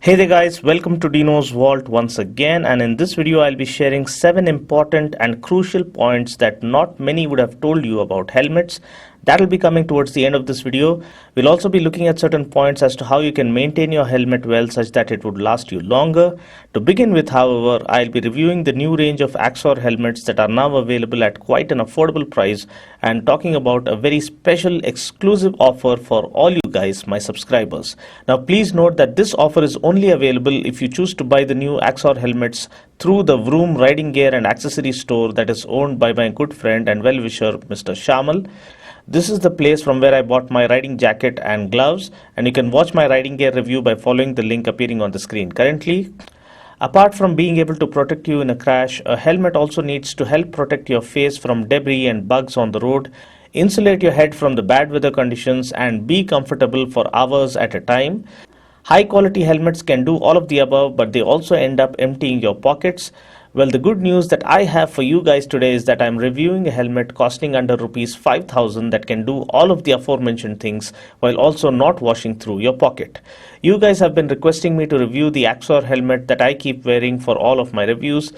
Hey there guys, welcome to Dinos Vault once again, and in this video I'll be sharing 7 important and crucial points that not many would have told you about helmets. That will be coming towards the end of this video. We'll also be looking at certain points as to how you can maintain your helmet well such that it would last you longer. To begin with, however, I'll be reviewing the new range of Axor helmets that are now available at quite an affordable price and talking about a very special exclusive offer for all you guys, my subscribers. Now please note that this offer is only available if you choose to buy the new Axor helmets through the Vroom riding gear and accessory store that is owned by my good friend and well-wisher Mr. Shamal. This is the place from where I bought my riding jacket and gloves, and you can watch my riding gear review by following the link appearing on the screen currently. Apart from being able to protect you in a crash, a helmet also needs to help protect your face from debris and bugs on the road, insulate your head from the bad weather conditions, and be comfortable for hours at a time. High quality helmets can do all of the above, but they also end up emptying your pockets. Well, the good news that I have for you guys today is that I'm reviewing a helmet costing under rupees 5,000 that can do all of the aforementioned things while also not washing through your pocket. You guys have been requesting me to review the Axor helmet that I keep wearing for all of my reviews.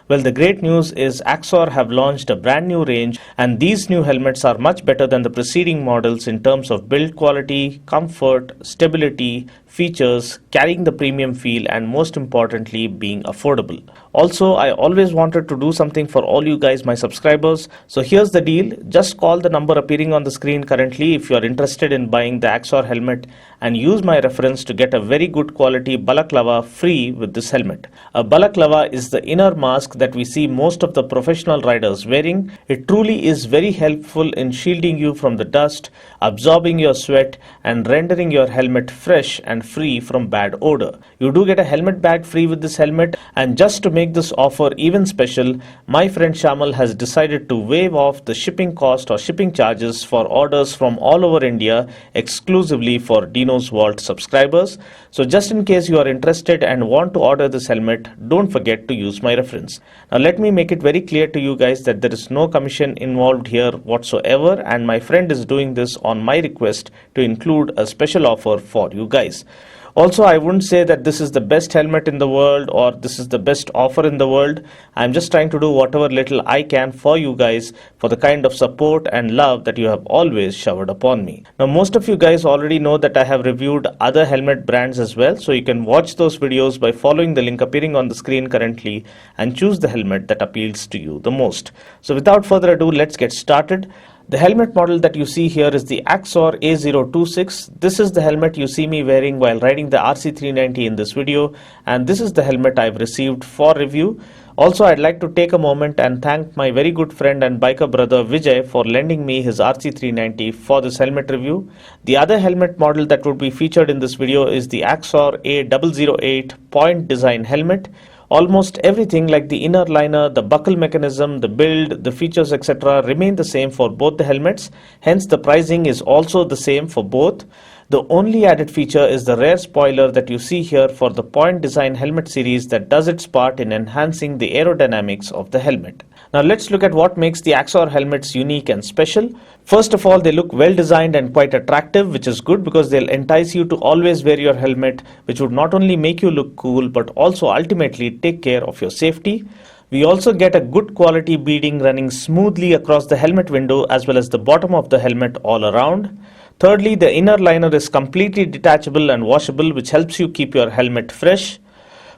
Well, the great news is Axor have launched a brand new range, and these new helmets are much better than the preceding models in terms of build quality, comfort, stability, features, carrying the premium feel, and most importantly being affordable. Also, I always wanted to do something for all you guys, my subscribers. So here's the deal. Just call the number appearing on the screen currently if you are interested in buying the Axor helmet, and use my reference to get a very good quality balaclava free with this helmet. A balaclava is the inner mask that we see most of the professional riders wearing. It truly is very helpful in shielding you from the dust, absorbing your sweat, and rendering your helmet fresh and free from bad odor. You do get a helmet bag free with this helmet, and just to make this offer even special, my friend Shamal has decided to waive off the shipping cost or shipping charges for orders from all over India exclusively for Dinos Vault subscribers. So just in case you are interested and want to order this helmet, don't forget to use my reference. Now let me make it very clear to you guys that there is no commission involved here whatsoever, and my friend is doing this on my request to include a special offer for you guys. Also, I wouldn't say that this is the best helmet in the world or this is the best offer in the world. I'm just trying to do whatever little I can for you guys for the kind of support and love that you have always showered upon me. Now, most of you guys already know that I have reviewed other helmet brands as well, so you can watch those videos by following the link appearing on the screen currently and choose the helmet that appeals to you the most. So without further ado, let's get started. The helmet model that you see here is the Axor A026. This is the helmet you see me wearing while riding the RC390 in this video, and this is the helmet I've received for review. Also, I'd like to take a moment and thank my very good friend and biker brother Vijay for lending me his RC390 for this helmet review. The other helmet model that would be featured in this video is the Axor A008 point design helmet. Almost everything like the inner liner, the buckle mechanism, the build, the features, etc. remain the same for both the helmets. Hence, the pricing is also the same for both. The only added feature is the rear spoiler that you see here for the Point Design helmet series that does its part in enhancing the aerodynamics of the helmet. Now let's look at what makes the Axor helmets unique and special. First of all, they look well designed and quite attractive, which is good because they'll entice you to always wear your helmet, which would not only make you look cool but also ultimately take care of your safety. We also get a good quality beading running smoothly across the helmet window as well as the bottom of the helmet all around. Thirdly, the inner liner is completely detachable and washable, which helps you keep your helmet fresh.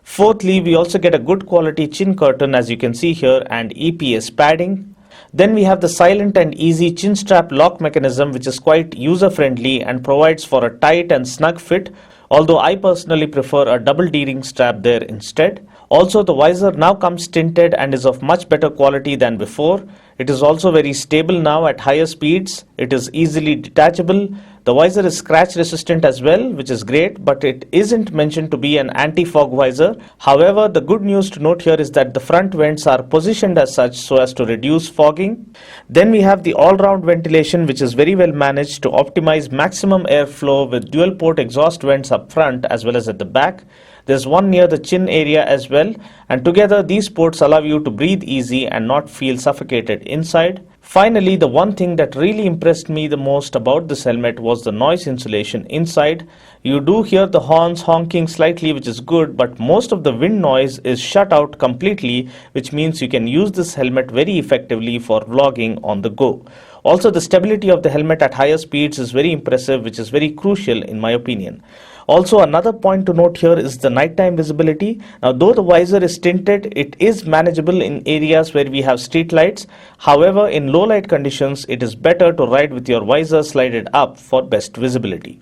Fourthly, we also get a good quality chin curtain as you can see here and EPS padding. Then we have the silent and easy chin strap lock mechanism, which is quite user friendly and provides for a tight and snug fit, although I personally prefer a double D-ring strap there instead. Also, the visor now comes tinted and is of much better quality than before. It is also very stable now at higher speeds. It is easily detachable. The visor is scratch resistant as well, which is great, but it isn't mentioned to be an anti-fog visor. However, the good news to note here is that the front vents are positioned as such so as to reduce fogging. Then we have the all-round ventilation, which is very well managed to optimize maximum airflow with dual port exhaust vents up front as well as at the back. There's one near the chin area as well, and together these ports allow you to breathe easy and not feel suffocated inside. Finally, the one thing that really impressed me the most about this helmet was the noise insulation inside. You do hear the horns honking slightly, which is good, but most of the wind noise is shut out completely, which means you can use this helmet very effectively for vlogging on the go. Also, the stability of the helmet at higher speeds is very impressive, which is very crucial in my opinion. Also, another point to note here is the nighttime visibility. Now, though the visor is tinted, it is manageable in areas where we have street lights. However, in low light conditions, it is better to ride with your visor slided up for best visibility.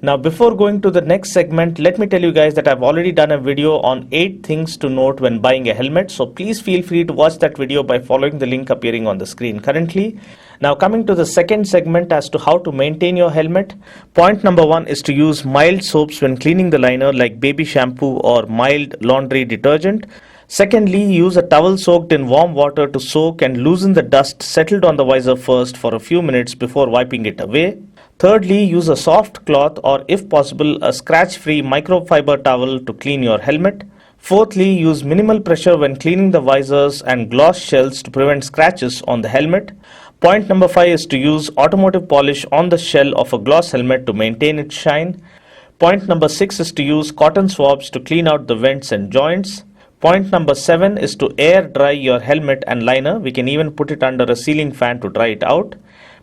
Now, before going to the next segment, let me tell you guys that I've already done a video on 8 things to note when buying a helmet. So please feel free to watch that video by following the link appearing on the screen currently. Now, coming to the second segment as to how to maintain your helmet. Point number 1 is to use mild soaps when cleaning the liner, like baby shampoo or mild laundry detergent. Secondly, use a towel soaked in warm water to soak and loosen the dust settled on the visor first for a few minutes before wiping it away. Thirdly, use a soft cloth or if possible a scratch-free microfiber towel to clean your helmet. Fourthly, use minimal pressure when cleaning the visors and gloss shells to prevent scratches on the helmet. Point number 5 is to use automotive polish on the shell of a gloss helmet to maintain its shine. Point number 6 is to use cotton swabs to clean out the vents and joints. Point number 7 is to air dry your helmet and liner. We can even put it under a ceiling fan to dry it out.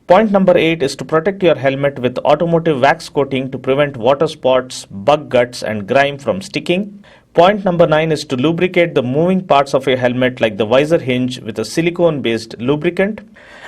Point number 8 is to protect your helmet with automotive wax coating to prevent water spots, bug guts and grime from sticking. Point number 9 is to lubricate the moving parts of your helmet like the visor hinge with a silicone based lubricant.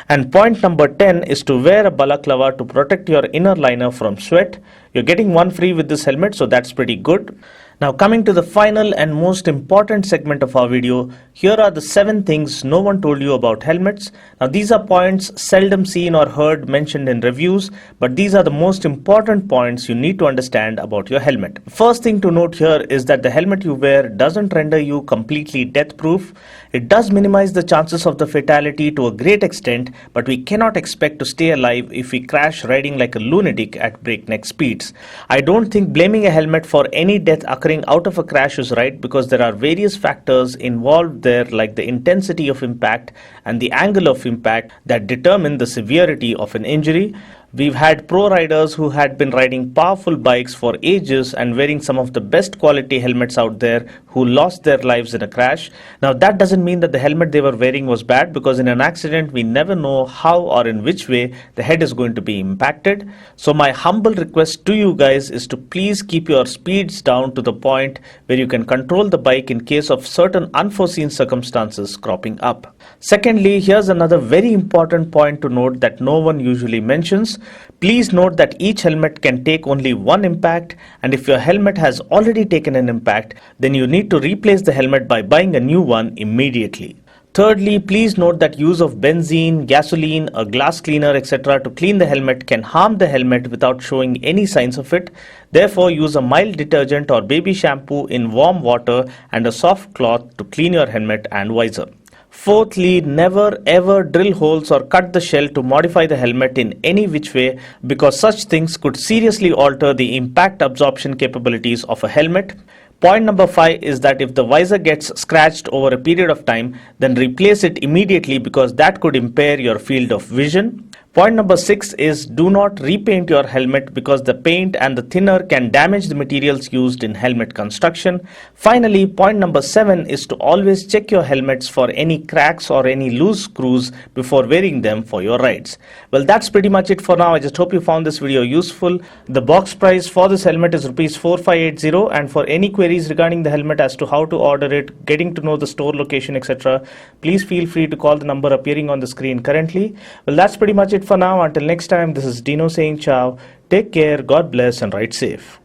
And point number 10 is to wear a balaclava to protect your inner liner from sweat. You're getting one free with this helmet, so that's pretty good. Now, coming to the final and most important segment of our video, here are the 7 things no one told you about helmets. Now, these are points seldom seen or heard mentioned in reviews, but these are the most important points you need to understand about your helmet. First thing to note here is that the helmet you wear doesn't render you completely death-proof. It does minimize the chances of the fatality to a great extent, but we cannot expect to stay alive if we crash riding like a lunatic at breakneck speeds. I don't think blaming a helmet for any death occurring out of a crash is right, because there are various factors involved there, like the intensity of impact and the angle of impact, that determine the severity of an injury. We've had pro riders who had been riding powerful bikes for ages and wearing some of the best quality helmets out there who lost their lives in a crash. Now, that doesn't mean that the helmet they were wearing was bad, because in an accident we never know how or in which way the head is going to be impacted. So my humble request to you guys is to please keep your speeds down to the point where you can control the bike in case of certain unforeseen circumstances cropping up. Secondly, here's another very important point to note that no one usually mentions. Please note that each helmet can take only one impact, and if your helmet has already taken an impact, then you need to replace the helmet by buying a new one immediately. Thirdly, please note that use of benzene, gasoline, a glass cleaner, etc. to clean the helmet can harm the helmet without showing any signs of it. Therefore, use a mild detergent or baby shampoo in warm water and a soft cloth to clean your helmet and visor. Fourthly, never ever drill holes or cut the shell to modify the helmet in any which way, because such things could seriously alter the impact absorption capabilities of a helmet. Point number 5 is that if the visor gets scratched over a period of time, then replace it immediately, because that could impair your field of vision. Point number 6 is do not repaint your helmet, because the paint and the thinner can damage the materials used in helmet construction. Finally, point number 7 is to always check your helmets for any cracks or any loose screws before wearing them for your rides. Well, that's pretty much it for now. I just hope you found this video useful. The box price for this helmet is Rs 4580, and for any queries regarding the helmet as to how to order it, getting to know the store location, etc., please feel free to call the number appearing on the screen currently. Well, that's pretty much it for now. Until next time, this is Dino saying ciao. Take care, God bless, and ride safe.